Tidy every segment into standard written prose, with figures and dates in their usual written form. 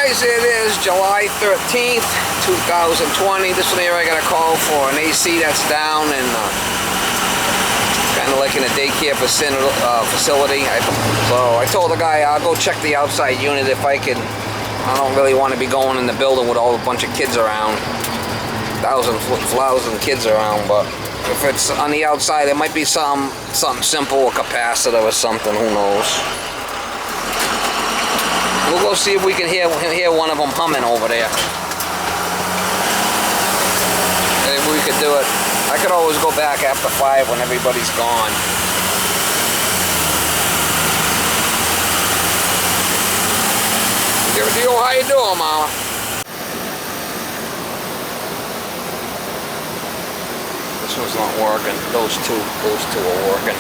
guys, it is July 13th, 2020. This one here I got a call for an AC that's down and kind of like in a daycare facility. So I told the guy I'll go check the outside unit if I can. I don't really want to be going in the building with a bunch of kids around. Thousand kids around, but if it's on the outside, it might be something simple, a capacitor or something, who knows. We'll go see if we can hear one of them humming over there. Maybe we could do it. I could always go back after 5 when everybody's gone. Yo, how you doing, Mama? This one's not working. Those two are working.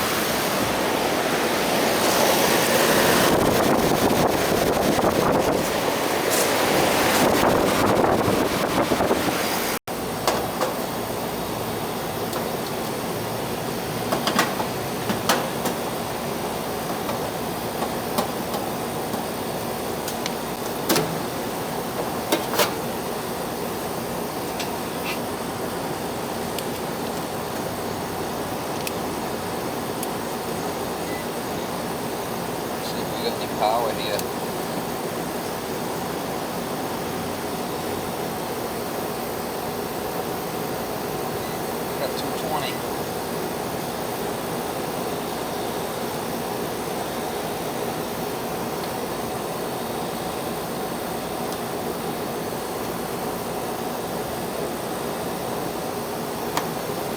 Power here. Got 220.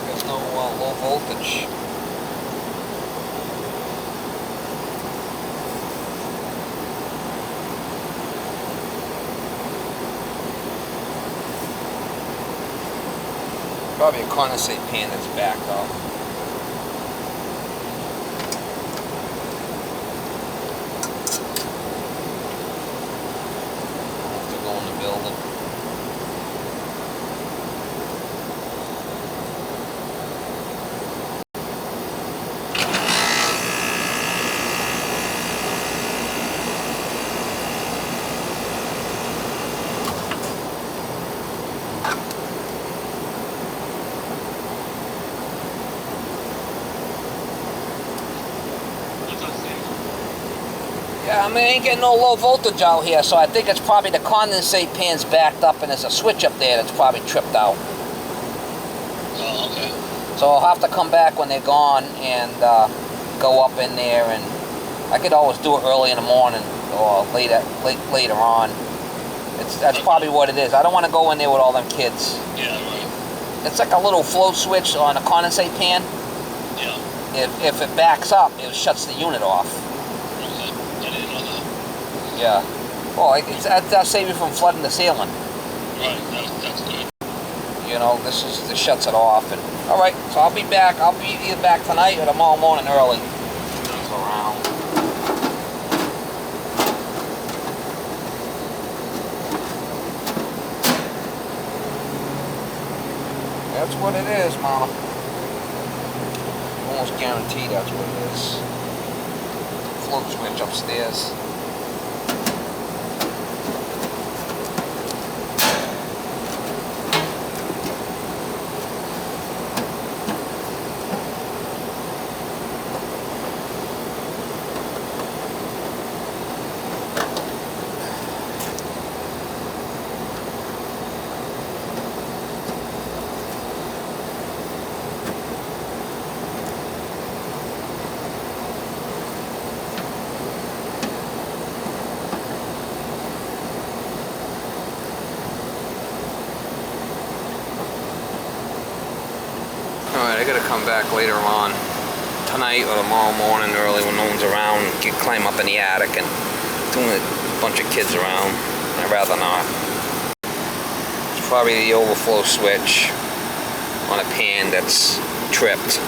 There's no low voltage. Probably a condensate pan that's backed off. I'll have to go in the building. Yeah, I mean, I ain't getting no low voltage out here, so I think it's probably the condensate pan's backed up and there's a switch up there that's probably tripped out. Oh, okay. So I'll have to come back when they're gone and go up in there, and I could always do it early in the morning or later on. That's probably what it is. I don't want to go in there with all them kids. Yeah, right. It's like a little float switch on a condensate pan. Yeah. If it backs up, it shuts the unit off. Yeah. Well, that'll save you from flooding the ceiling. Right, that's good. You know, this shuts it off. And all right, so I'll be back. I'll be either back tonight or tomorrow morning early. That's around. That's what it is, Mama. Almost guaranteed that's what it is. Float switch upstairs. Alright, I gotta come back later on tonight or tomorrow morning early when no one's around. Climb up in the attic and doing a bunch of kids around. I'd rather not. It's probably the overflow switch on a pan that's tripped,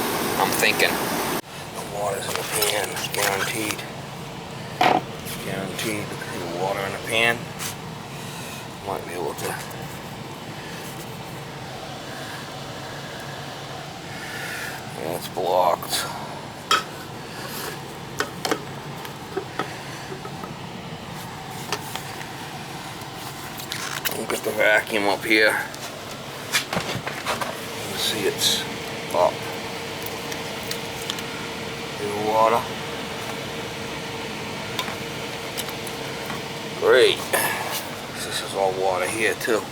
I'm thinking. The water's in the pan, it's guaranteed. It's guaranteed. The water in the pan. Might be able to. Yeah, it's blocked. vacuum up here. See, it's up. New water. Great. This is all water here too.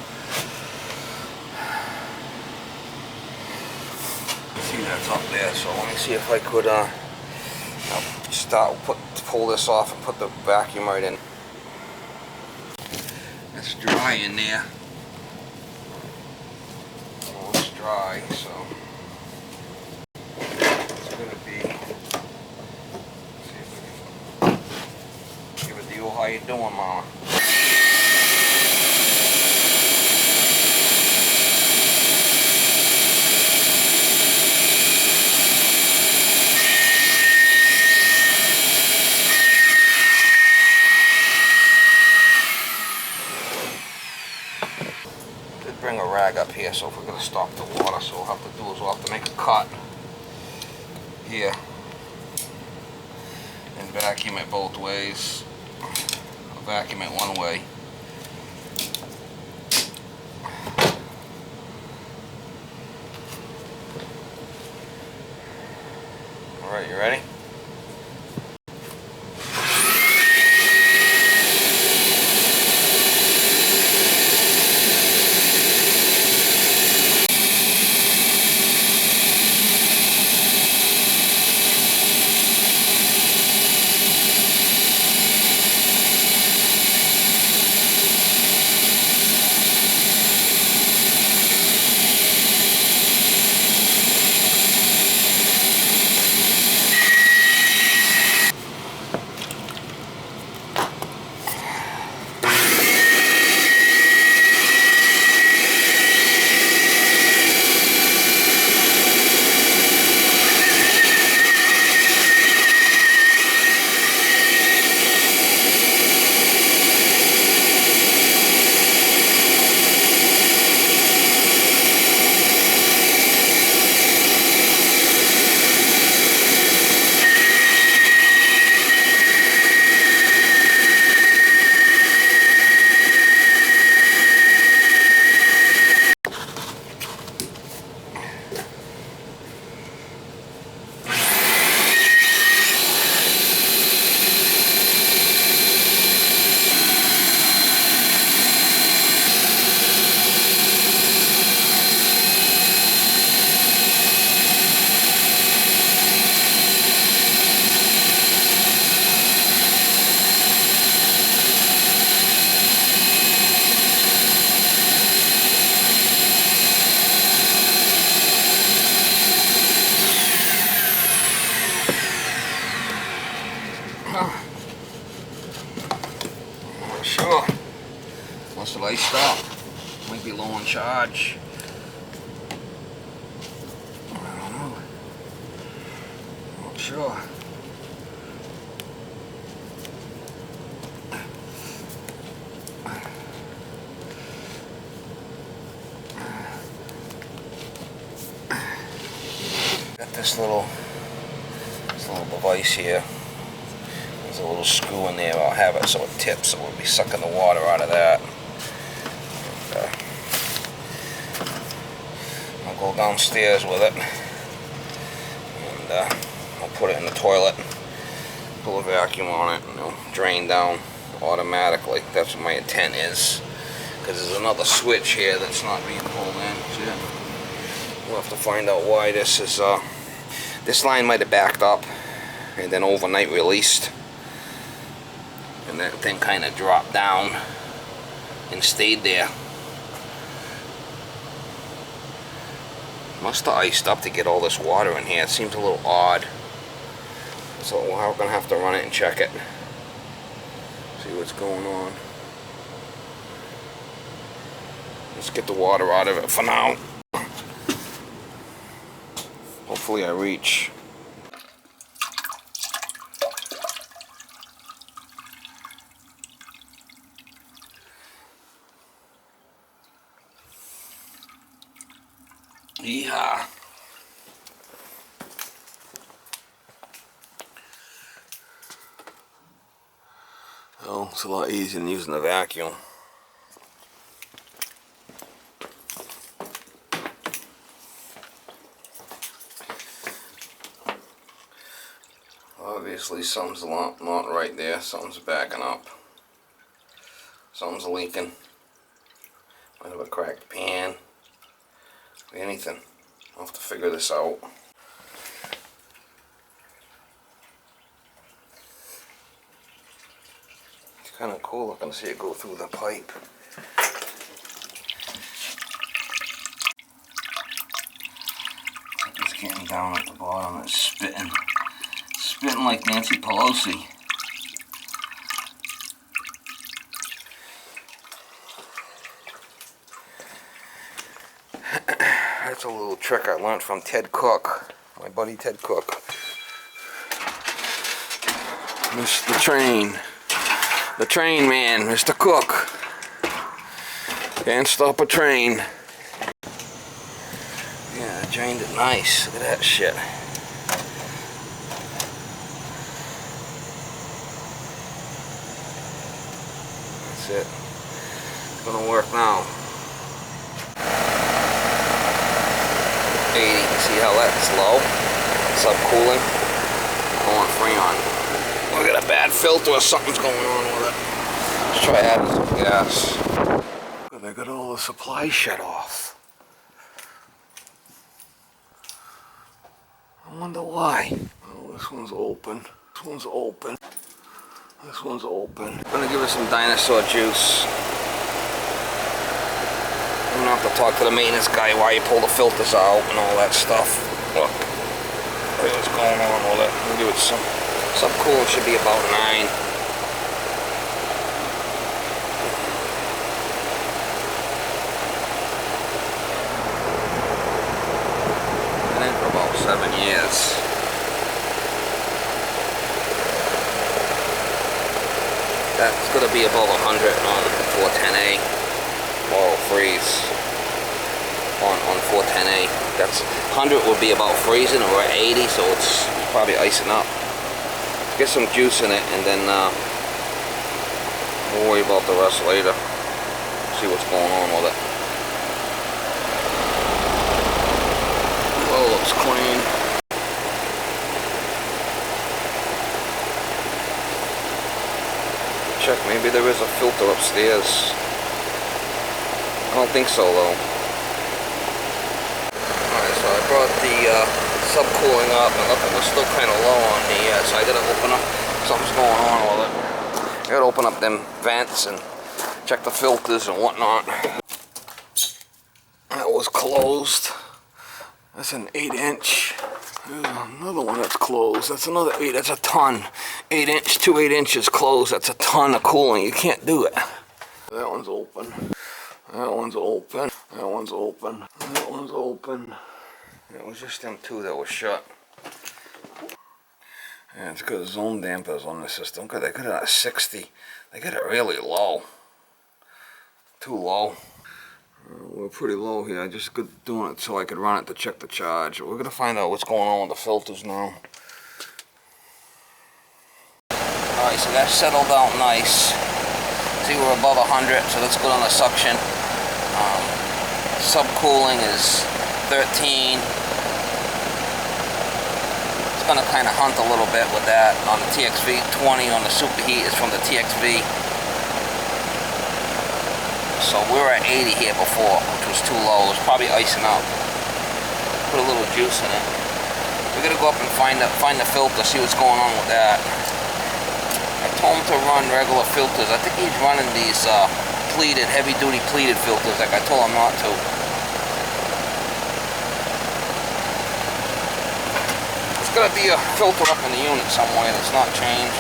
See, that's up there. So let me see if I could pull this off and put the vacuum right in. It's dry in there. Well, it's dry, so it's gonna be. See if we can give it the old how you doing, Mama? Bring a rag up here, so if we're going to stop the water, so we'll have to do is we'll have to make a cut here and vacuum it both ways. I'll vacuum it one way. Alright, you ready? Sure. Once the light stop, might be low on charge. I don't know. Not sure. Got this little device here. There's a little screw in there. I'll have it so it tips, so we'll be sucking the water out of that. And, I'll go downstairs with it, and I'll put it in the toilet, pull a vacuum on it, and it'll drain down automatically. That's what my intent is, because there's another switch here that's not being pulled in. So we'll have to find out why this is. This line might have backed up and then overnight released, and that thing kind of dropped down and stayed there. Must have iced up to get all this water in here. It seems a little odd, so we're gonna have to run it and check it, see what's going on. Let's get the water out of it for now. Hopefully I reach. Yeah. Well, it's a lot easier than using the vacuum. Obviously something's not right there. Something's backing up. Something's leaking. Might have a cracked pan. Anything. I'll have to figure this out. It's kind of cool looking to see it go through the pipe. It's getting down at the bottom. It's spitting. Spitting like Nancy Pelosi. That's a little trick I learned from Ted Cook, my buddy Ted Cook. Mr. The train man, Mr. Cook. Can't stop a train. Yeah, I drained it nice. Look at that shit. That's it. It's gonna work now. 80. See how that's low? Subcooling. Going Freon. Look at a bad filter or something's going on with it. Let's try adding some gas. They got all the supply shut off. I wonder why. Oh, this one's open. This one's open. This one's open. I'm gonna give it some dinosaur juice. I'm gonna have to talk to the maintenance guy why you pull the filters out and all that stuff. Look. Look what's going on with it. We'll give it some cooling. Should be about 9. Been in for about 7 years. That's gonna be above 100 on 410A. Or freeze on 410A. That's 100 would be about freezing, or 80, so it's probably icing up. Get some juice in it, and then we'll worry about the rest later. See what's going on with it. Oh, looks clean. Check, maybe there is a filter upstairs. I don't think so though. Alright, so I brought the subcooling up, and look, it was still kind of low on the, so I gotta open up, something's going on with it. I gotta open up them vents and check the filters and whatnot. That was closed. That's an 8-inch. There's another one that's closed. That's another 8, that's a ton. 8-inch, 2 8-inches closed, that's a ton of cooling. You can't do it. That one's open. That one's open. That one's open. That one's open. It was just them 2 that were shut. Yeah, it's got zone dampers on the system. Good, they got it at 60. They got it really low. Too low. We're pretty low here. I just got doing it so I could run it to check the charge. We're gonna find out what's going on with the filters now. Alright, so that's settled out nice. See, we're above 100, so let's go on the suction. Subcooling is 13. It's going to kind of hunt a little bit with that on the TXV. 20 on the superheat is from the TXV. So we were at 80 here before, which was too low. It was probably icing up. Put a little juice in it. We're going to go up and find the filter, see what's going on with that. I told him to run regular filters. I think he's running these pleated, heavy-duty pleated filters like I told him not to. There's got to be a filter up in the unit somewhere that's not changed.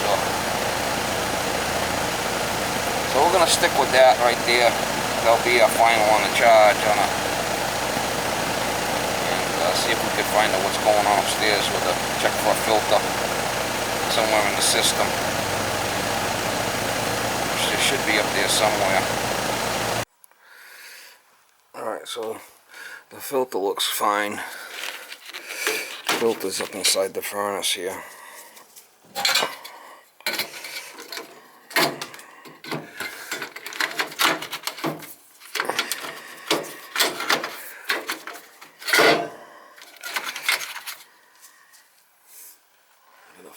So we're going to stick with that right there. That'll be our final on the charge on it. And see if we can find out what's going on upstairs with a check for a filter somewhere in the system. It should be up there somewhere. Alright, so the filter looks fine. The filter's up inside the furnace here.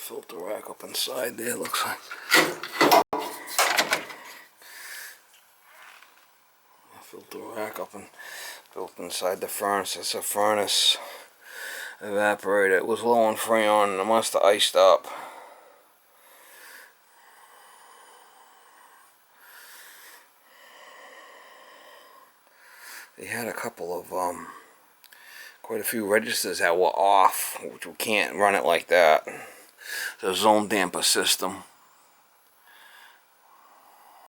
filter rack up inside there, looks like. Filter rack up and built inside the furnace. It's a furnace evaporator. It was low on Freon and it must have iced up. They had a couple of quite a few registers that were off, which we can't run it like that. The zone damper system.